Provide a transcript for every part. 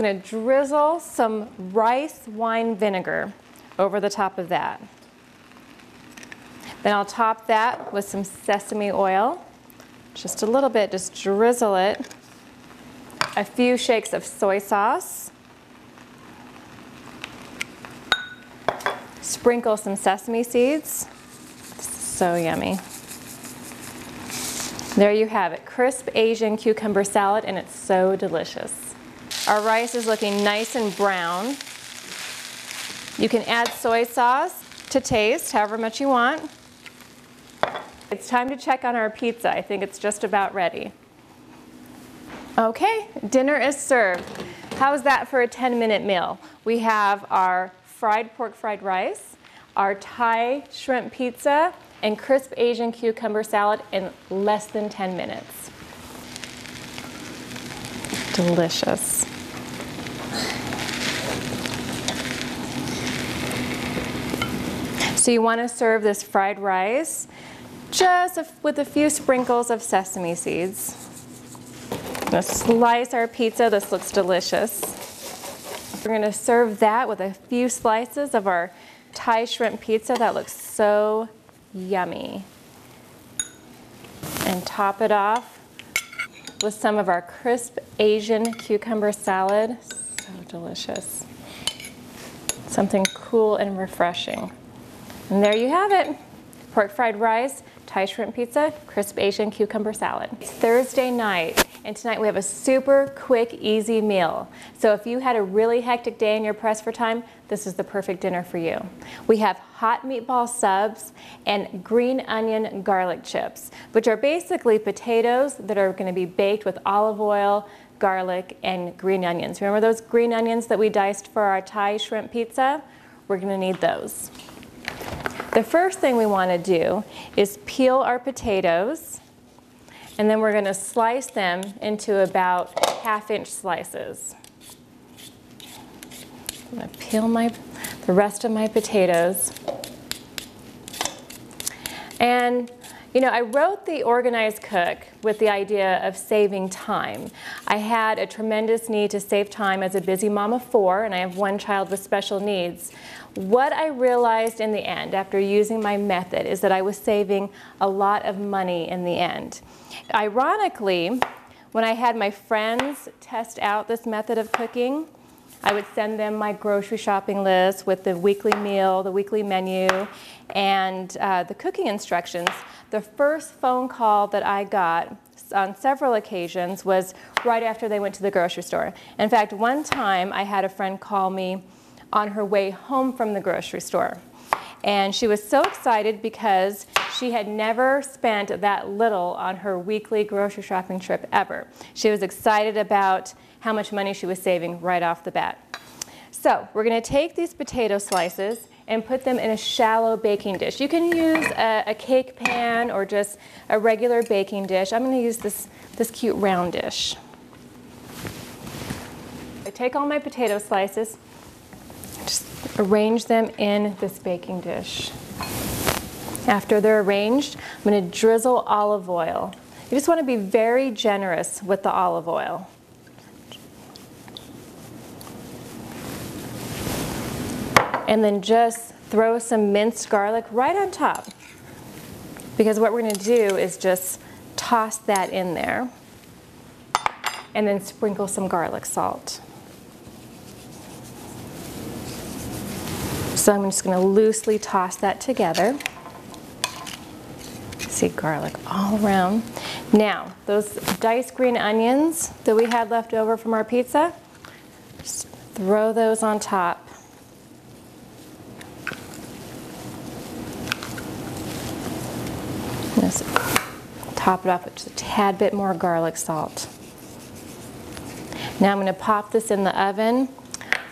going to drizzle some rice wine vinegar over the top of that. Then I'll top that with some sesame oil. Just a little bit, just drizzle it. A few shakes of soy sauce. Sprinkle some sesame seeds. This is so yummy. There you have it, crisp Asian cucumber salad, and it's so delicious. Our rice is looking nice and brown. You can add soy sauce to taste, however much you want. It's time to check on our pizza. I think it's just about ready. Okay, dinner is served. How's that for a 10-minute meal? We have our fried pork fried rice, our Thai shrimp pizza, and crisp Asian cucumber salad in less than 10 minutes. Delicious. So you want to serve this fried rice just with a few sprinkles of sesame seeds. I'm going to slice our pizza. This looks delicious. We're going to serve that with a few slices of our Thai shrimp pizza. That looks so yummy. And top it off with some of our crisp Asian cucumber salad. So delicious. Something cool and refreshing. And there you have it. Pork fried rice, Thai shrimp pizza, crisp Asian cucumber salad. It's Thursday night, and tonight we have a super quick, easy meal. So if you had a really hectic day and you're pressed for time, this is the perfect dinner for you. We have hot meatball subs and green onion garlic chips, which are basically potatoes that are going to be baked with olive oil, garlic, and green onions. Remember those green onions that we diced for our Thai shrimp pizza? We're going to need those. The first thing we want to do is peel our potatoes, and then we're going to slice them into about half-inch slices. I'm going to peel the rest of my potatoes. And you know, I wrote the Organized Cook with the idea of saving time. I had a tremendous need to save time as a busy mom of 4, and I have 1 child with special needs. What I realized in the end after using my method is that I was saving a lot of money in the end. Ironically, when I had my friends test out this method of cooking, I would send them my grocery shopping list with the weekly meal, the weekly menu, and the cooking instructions. The first phone call that I got on several occasions was right after they went to the grocery store. In fact, one time I had a friend call me on her way home from the grocery store. And she was so excited because she had never spent that little on her weekly grocery shopping trip ever. She was excited about how much money she was saving right off the bat. So we're going to take these potato slices and put them in a shallow baking dish. You can use a cake pan or just a regular baking dish. I'm going to use this cute round dish. I take all my potato slices, just arrange them in this baking dish. After they're arranged, I'm going to drizzle olive oil. You just want to be very generous with the olive oil. And then just throw some minced garlic right on top. Because what we're going to do is just toss that in there. And then sprinkle some garlic salt. So I'm just going to loosely toss that together. See garlic all around. Now, those diced green onions that we had left over from our pizza, just throw those on top. Just top it off with just a tad bit more garlic salt. Now I'm going to pop this in the oven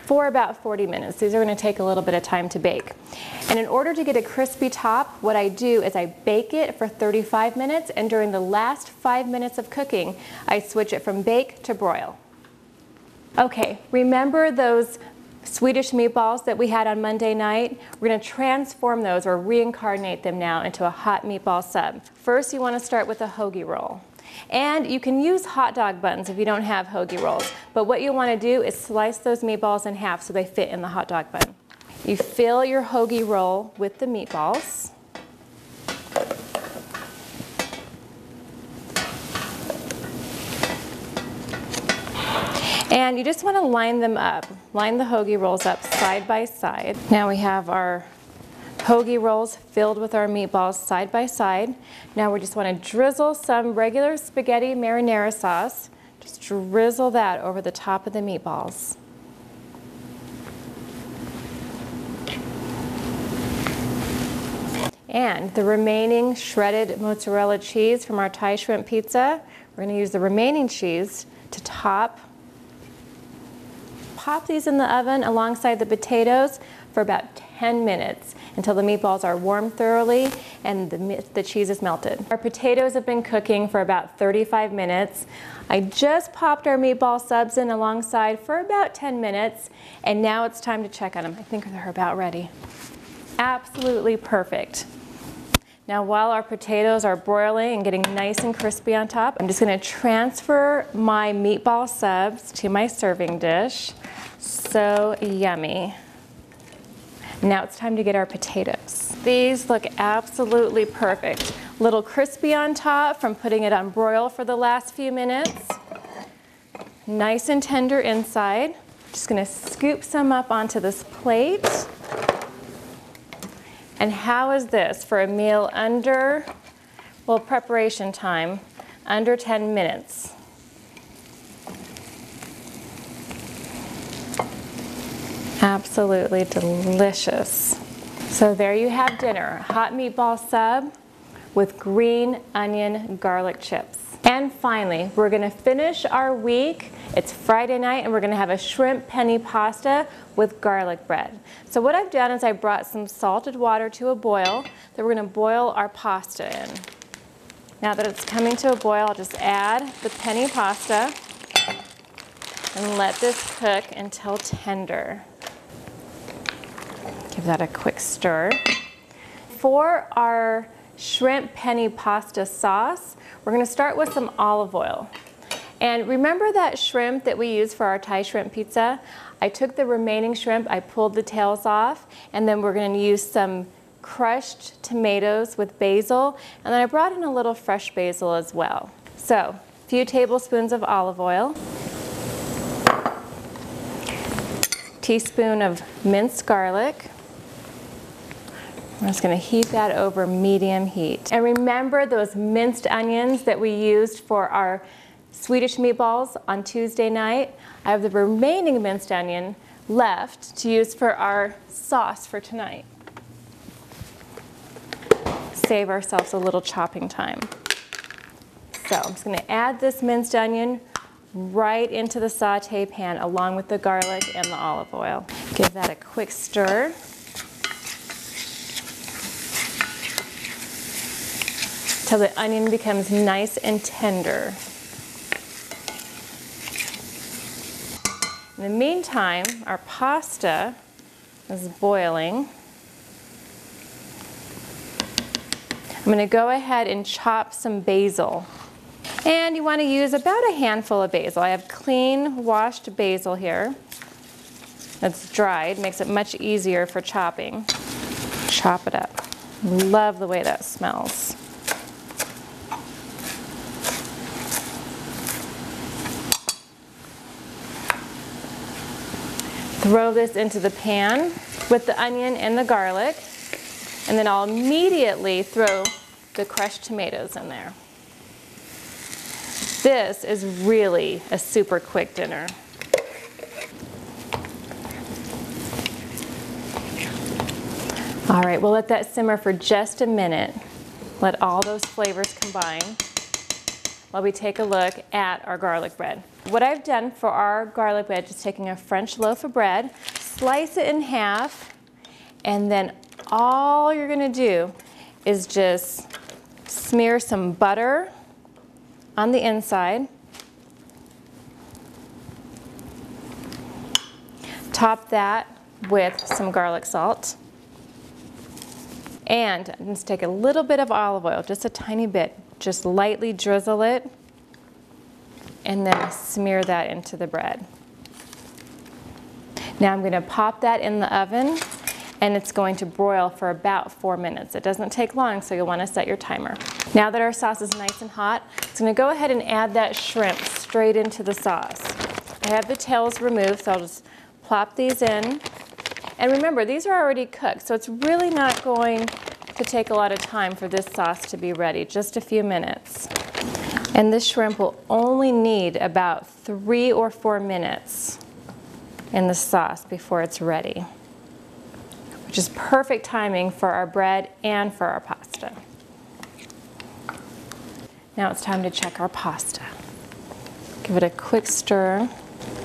for about 40 minutes. These are going to take a little bit of time to bake. And in order to get a crispy top, what I do is I bake it for 35 minutes, and during the last 5 minutes of cooking, I switch it from bake to broil. Okay, remember those Swedish meatballs that we had on Monday night? We're going to transform those or reincarnate them now into a hot meatball sub. First, you want to start with a hoagie roll. And you can use hot dog buns if you don't have hoagie rolls. But what you want to do is slice those meatballs in half so they fit in the hot dog bun. You fill your hoagie roll with the meatballs. And you just want to line them up. Line the hoagie rolls up side by side. Now we have our hoagie rolls filled with our meatballs side by side. Now we just want to drizzle some regular spaghetti marinara sauce. Just drizzle that over the top of the meatballs. And the remaining shredded mozzarella cheese from our Thai shrimp pizza, we're going to use the remaining cheese to top. Pop these in the oven alongside the potatoes for about 10 minutes until the meatballs are warmed thoroughly and the cheese is melted. Our potatoes have been cooking for about 35 minutes. I just popped our meatball subs in alongside for about 10 minutes, and now it's time to check on them. I think they're about ready. Absolutely perfect. Now while our potatoes are broiling and getting nice and crispy on top, I'm just going to transfer my meatball subs to my serving dish. So yummy. Now it's time to get our potatoes. These look absolutely perfect. A little crispy on top from putting it on broil for the last few minutes. Nice and tender inside. Just going to scoop some up onto this plate. And how is this for a meal under, well, preparation time, under 10 minutes? Absolutely delicious. So there you have dinner, hot meatball sub with green onion garlic chips. And finally, we're gonna finish our week. It's Friday night and we're gonna have a shrimp penne pasta with garlic bread. So what I've done is I brought some salted water to a boil that we're gonna boil our pasta in. Now that it's coming to a boil, I'll just add the penne pasta and let this cook until tender. Give that a quick stir. For our shrimp penne pasta sauce, we're going to start with some olive oil. And remember that shrimp that we use for our Thai shrimp pizza? I took the remaining shrimp, I pulled the tails off, and then we're going to use some crushed tomatoes with basil, and then I brought in a little fresh basil as well. So, a few tablespoons of olive oil, teaspoon of minced garlic. I'm just going to heat that over medium heat. And remember those minced onions that we used for our Swedish meatballs on Tuesday night? I have the remaining minced onion left to use for our sauce for tonight. Save ourselves a little chopping time. So I'm just going to add this minced onion right into the saute pan along with the garlic and the olive oil. Give that a quick stir. Till the onion becomes nice and tender. In the meantime, our pasta is boiling. I'm going to go ahead and chop some basil. And you want to use about a handful of basil. I have clean, washed basil here. That's dried, makes it much easier for chopping. Chop it up. Love the way that smells. Throw this into the pan with the onion and the garlic, and then I'll immediately throw the crushed tomatoes in there. This is really a super quick dinner. All right, we'll let that simmer for just a minute. Let all those flavors combine while we take a look at our garlic bread. What I've done for our garlic bread is taking a French loaf of bread, slice it in half, and then all you're gonna do is just smear some butter on the inside, top that with some garlic salt, and just take a little bit of olive oil, just a tiny bit, just lightly drizzle it and then smear that into the bread. Now I'm going to pop that in the oven, and it's going to broil for about 4 minutes. It doesn't take long, so you'll want to set your timer. Now that our sauce is nice and hot, I'm going to go ahead and add that shrimp straight into the sauce. I have the tails removed, so I'll just plop these in. And remember, these are already cooked, so it's really not going to take a lot of time for this sauce to be ready, just a few minutes. And this shrimp will only need about 3 or 4 minutes in the sauce before it's ready, which is perfect timing for our bread and for our pasta. Now it's time to check our pasta. Give it a quick stir.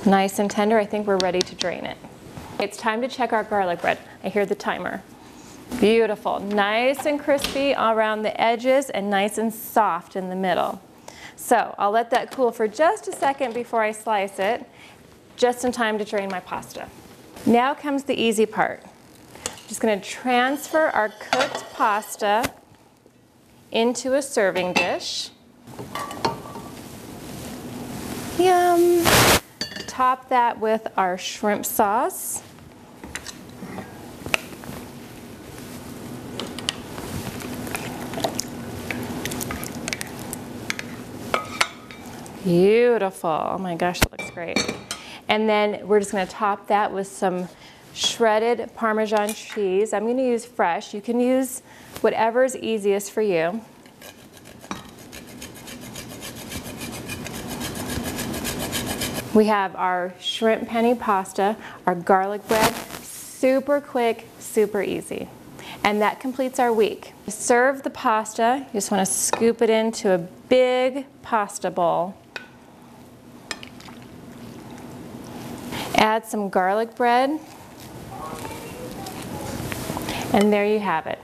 Nice and tender. I think we're ready to drain it. It's time to check our garlic bread. I hear the timer. Beautiful. Nice and crispy around the edges and nice and soft in the middle. So I'll let that cool for just a second before I slice it, just in time to drain my pasta. Now comes the easy part. I'm just going to transfer our cooked pasta into a serving dish. Yum! Top that with our shrimp sauce. Beautiful. Oh my gosh, that looks great. And then we're just going to top that with some shredded Parmesan cheese. I'm going to use fresh. You can use whatever is easiest for you. We have our shrimp penne pasta, our garlic bread, super quick, super easy. And that completes our week. To serve the pasta, you just want to scoop it into a big pasta bowl. Add some garlic bread, and there you have it.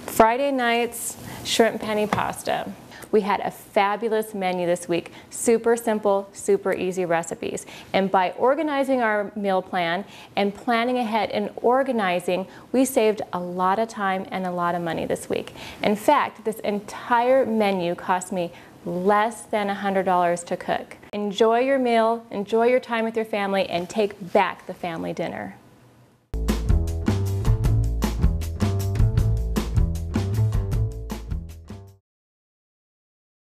Friday night's shrimp penne pasta. We had a fabulous menu this week. Super simple, super easy recipes. And by organizing our meal plan and planning ahead and organizing, we saved a lot of time and a lot of money this week. In fact, this entire menu cost me less than $100 to cook. Enjoy your meal, enjoy your time with your family, and take back the family dinner.